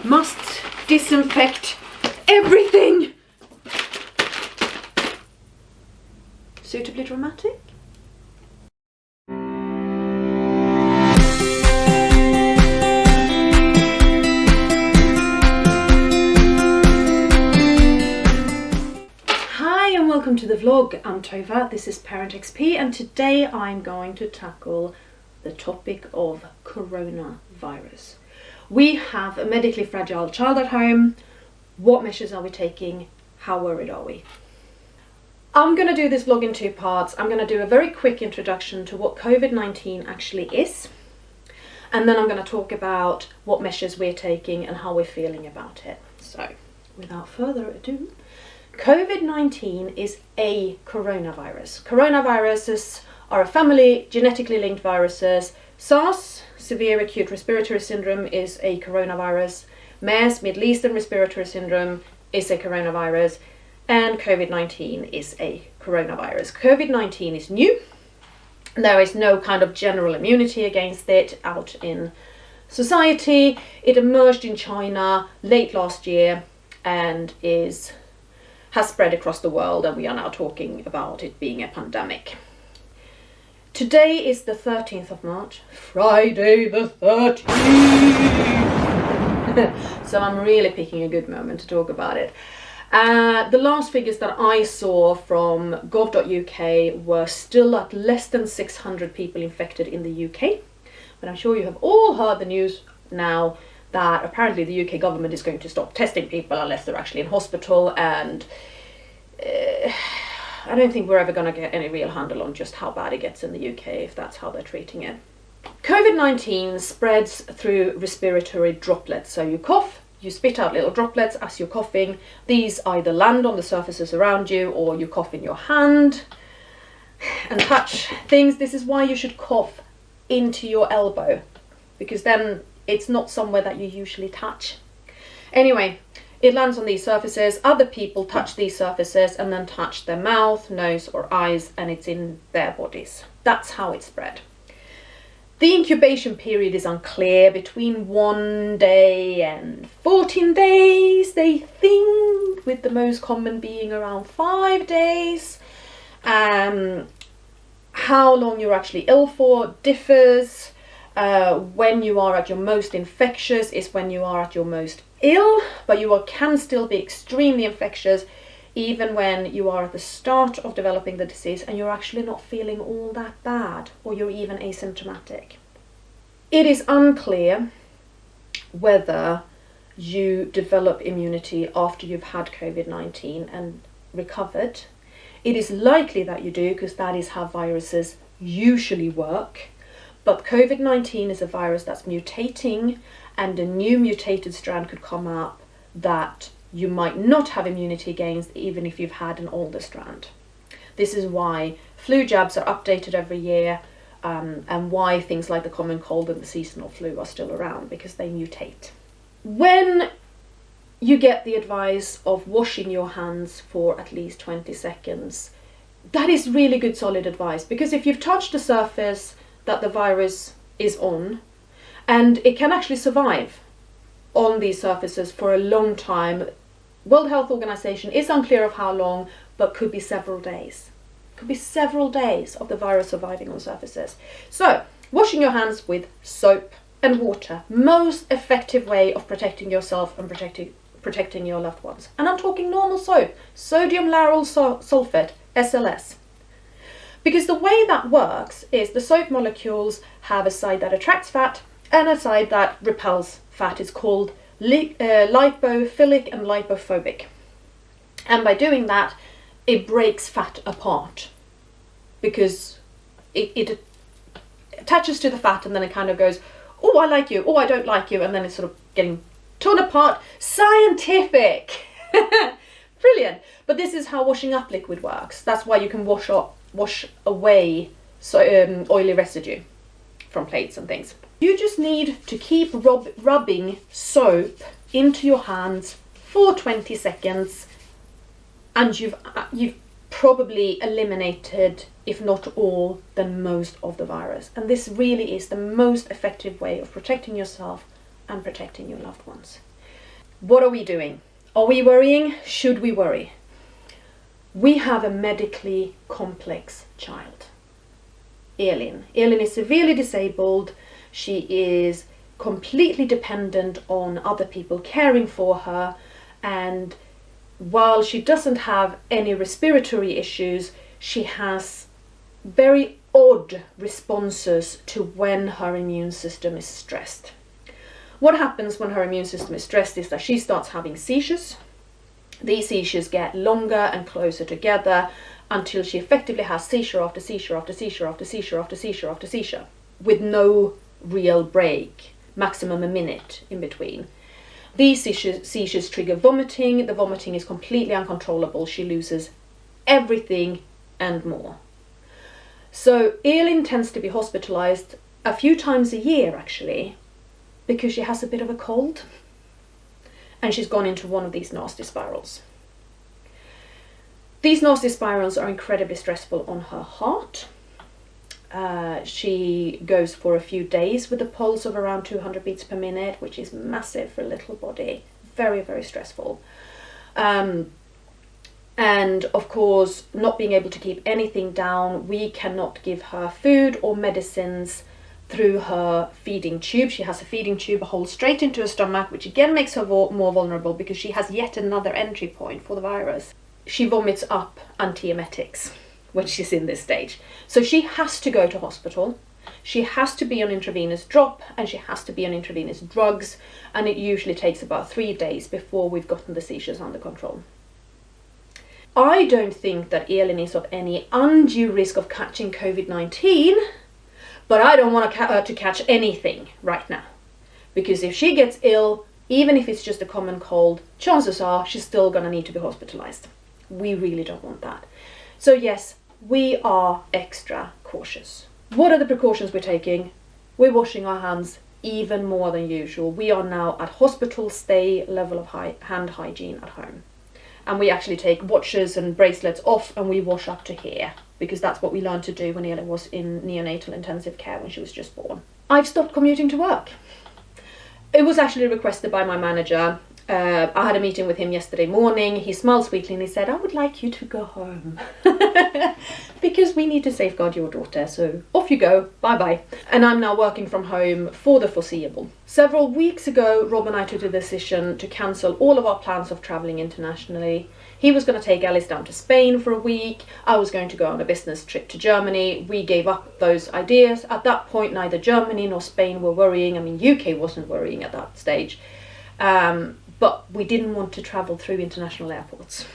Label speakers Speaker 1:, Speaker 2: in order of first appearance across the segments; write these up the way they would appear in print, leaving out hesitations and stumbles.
Speaker 1: must disinfect everything. Suitably dramatic? Hi and welcome to the vlog. I'm Tova, this is ParentXP, and today I'm going to tackle the topic of coronavirus. We have a medically fragile child at home. What measures are we taking? How worried are we? I'm going to do this vlog in two parts. I'm going to do a very quick introduction to what COVID-19 actually is, and then I'm going to talk about what measures we're taking and how we're feeling about it. So, without further ado, COVID-19 is a coronavirus. Coronaviruses are a family genetically linked viruses. SARS, severe acute respiratory syndrome, is a coronavirus. MERS, Middle Eastern respiratory syndrome, is a coronavirus. And COVID-19 is a coronavirus. COVID-19 is new. There is no kind of general immunity against it out in society. It emerged in China late last year and has spread across the world, and we are now talking about it being a pandemic. Today is the 13th of March, Friday the 13th. So I'm really picking a good moment to talk about it. The last figures that I saw from gov.uk were still at less than 600 people infected in the UK. But I'm sure you have all heard the news now that apparently the UK government is going to stop testing people unless they're actually in hospital, and I don't think we're ever going to get any real handle on just how bad it gets in the UK if that's how they're treating it. COVID-19 spreads through respiratory droplets. So you cough, you spit out little droplets as you're coughing. These either land on the surfaces around you, or you cough in your hand and touch things. This is why you should cough into your elbow, because then it's not somewhere that you usually touch. Anyway, it lands on these surfaces, other people touch these surfaces and then touch their mouth, nose or eyes, and it's in their bodies. That's how it spread. The incubation period is unclear, between 1 day and 14 days, they think, with the most common being around 5 days. How long you're actually ill for differs. When you are at your most infectious is when you are at your most ill, but you can still be extremely infectious even when you are at the start of developing the disease and you're actually not feeling all that bad, or you're even asymptomatic. It is unclear whether you develop immunity after you've had COVID-19 and recovered. It is likely that you do, because that is how viruses usually work. But COVID-19 is a virus that's mutating, and a new mutated strand could come up that you might not have immunity against even if you've had an older strand. This is why flu jabs are updated every year, and why things like the common cold and the seasonal flu are still around, because they mutate. When you get the advice of washing your hands for at least 20 seconds, that is really good solid advice, because if you've touched a surface that the virus is on, and it can actually survive on these surfaces for a long time. World Health Organization is unclear of how long, but could be several days. Could be several days of the virus surviving on surfaces. So, washing your hands with soap and water, most effective way of protecting yourself and protecting your loved ones. And I'm talking normal soap, sodium lauryl sulfate, SLS. Because the way that works is the soap molecules have a side that attracts fat and a side that repels fat. It's called lipophilic and lipophobic. And by doing that, it breaks fat apart, because it attaches to the fat and then it kind of goes, oh, I like you, oh, I don't like you, and then it's sort of getting torn apart. Scientific! Brilliant! But this is how washing up liquid works. That's why you can wash away oily residue from plates and things. You just need to keep rubbing soap into your hands for 20 seconds, and you've probably eliminated, if not all, then most of the virus. And this really is the most effective way of protecting yourself and protecting your loved ones. What are we doing? Are we worrying? Should we worry? We have a medically complex child. Elin is severely disabled. She is completely dependent on other people caring for her, and while she doesn't have any respiratory issues, she has very odd responses to when her immune system is stressed. What happens when her immune system is stressed is that she starts having seizures. These seizures get longer and closer together until she effectively has seizure after seizure after seizure after seizure after seizure after seizure, with no real break, maximum a minute in between. These seizures trigger vomiting. The vomiting is completely uncontrollable. She loses everything and more. So Elin tends to be hospitalized a few times a year, actually, because she has a bit of a cold and she's gone into one of these nasty spirals. These nasty spirals are incredibly stressful on her heart. She goes for a few days with a pulse of around 200 beats per minute, which is massive for a little body. Very, very stressful. And of course, not being able to keep anything down, we cannot give her food or medicines through her feeding tube. She has a feeding tube a hole straight into her stomach, which again makes her more vulnerable because she has yet another entry point for the virus. She vomits up antiemetics when she's in this stage. So she has to go to hospital. She has to be on intravenous drop and she has to be on intravenous drugs, and it usually takes about 3 days before we've gotten the seizures under control. I don't think that Elin is of any undue risk of catching COVID-19, but I don't want her to catch anything right now. Because if she gets ill, even if it's just a common cold, chances are she's still going to need to be hospitalized. We really don't want that. So yes, we are extra cautious. What are the precautions we're taking? We're washing our hands even more than usual. We are now at hospital stay level of hand hygiene at home. And we actually take watches and bracelets off and we wash up to here, because that's what we learned to do when Elin was in neonatal intensive care when she was just born. I've stopped commuting to work. It was actually requested by my manager. I had a meeting with him yesterday morning. He smiled sweetly and he said, I would like you to go home because we need to safeguard your daughter. So off you go. Bye-bye. And I'm now working from home for the foreseeable. Several weeks ago, Rob and I took the decision to cancel all of our plans of traveling internationally. He was going to take Alice down to Spain for a week. I was going to go on a business trip to Germany. We gave up those ideas. At that point, neither Germany nor Spain were worrying. I mean, UK wasn't worrying at that stage. But we didn't want to travel through international airports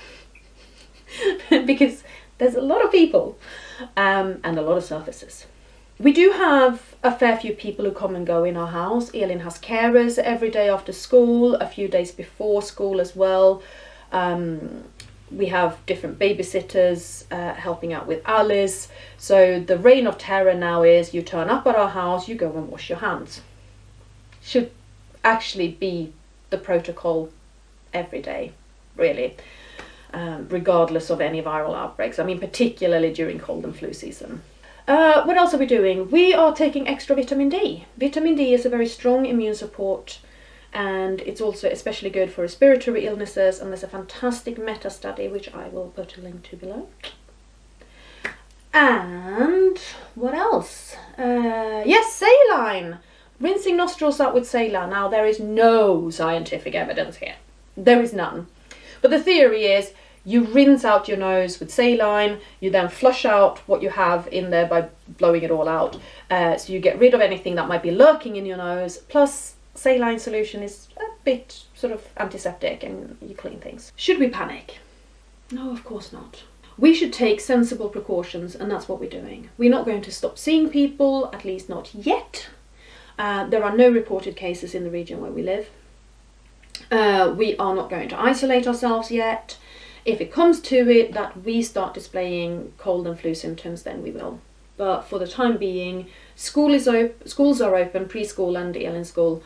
Speaker 1: because there's a lot of people and a lot of surfaces. We do have a fair few people who come and go in our house. Elin has carers every day after school, a few days before school as well. We have different babysitters helping out with Alice. So the reign of terror now is you turn up at our house, you go and wash your hands. Should actually be the protocol every day, really, regardless of any viral outbreaks. I mean, particularly during cold and flu season. What else are we doing? We are taking extra vitamin D. Vitamin D is a very strong immune support, and it's also especially good for respiratory illnesses, and there's a fantastic meta study which I will put a link to below. And what else? Yes, saline. Rinsing nostrils out with saline. Now, there is no scientific evidence here. There is none. But the theory is you rinse out your nose with saline, you then flush out what you have in there by blowing it all out. So you get rid of anything that might be lurking in your nose. Plus, saline solution is a bit sort of antiseptic and you clean things. Should we panic? No, of course not. We should take sensible precautions, and that's what we're doing. We're not going to stop seeing people, at least not yet. There are no reported cases in the region where we live. We are not going to isolate ourselves yet. If it comes to it that we start displaying cold and flu symptoms, then we will. But for the time being, schools are open, preschool and Elin school.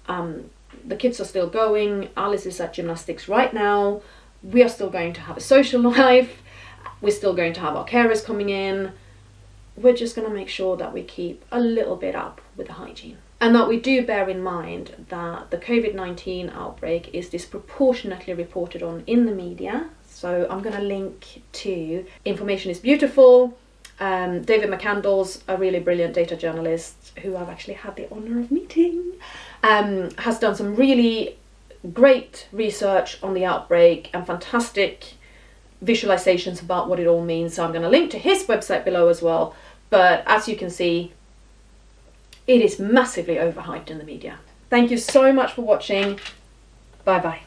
Speaker 1: The kids are still going. Alice is at gymnastics right now. We are still going to have a social life. We're still going to have our carers coming in. We're just going to make sure that we keep a little bit up with the hygiene. and that we do bear in mind that the COVID-19 outbreak is disproportionately reported on in the media. So I'm going to link to Information is Beautiful. David McCandless, a really brilliant data journalist who I've actually had the honour of meeting, has done some really great research on the outbreak and fantastic visualizations about what it all means. So I'm going to link to his website below as well. But as you can see, it is massively overhyped in the media. Thank you so much for watching. Bye bye.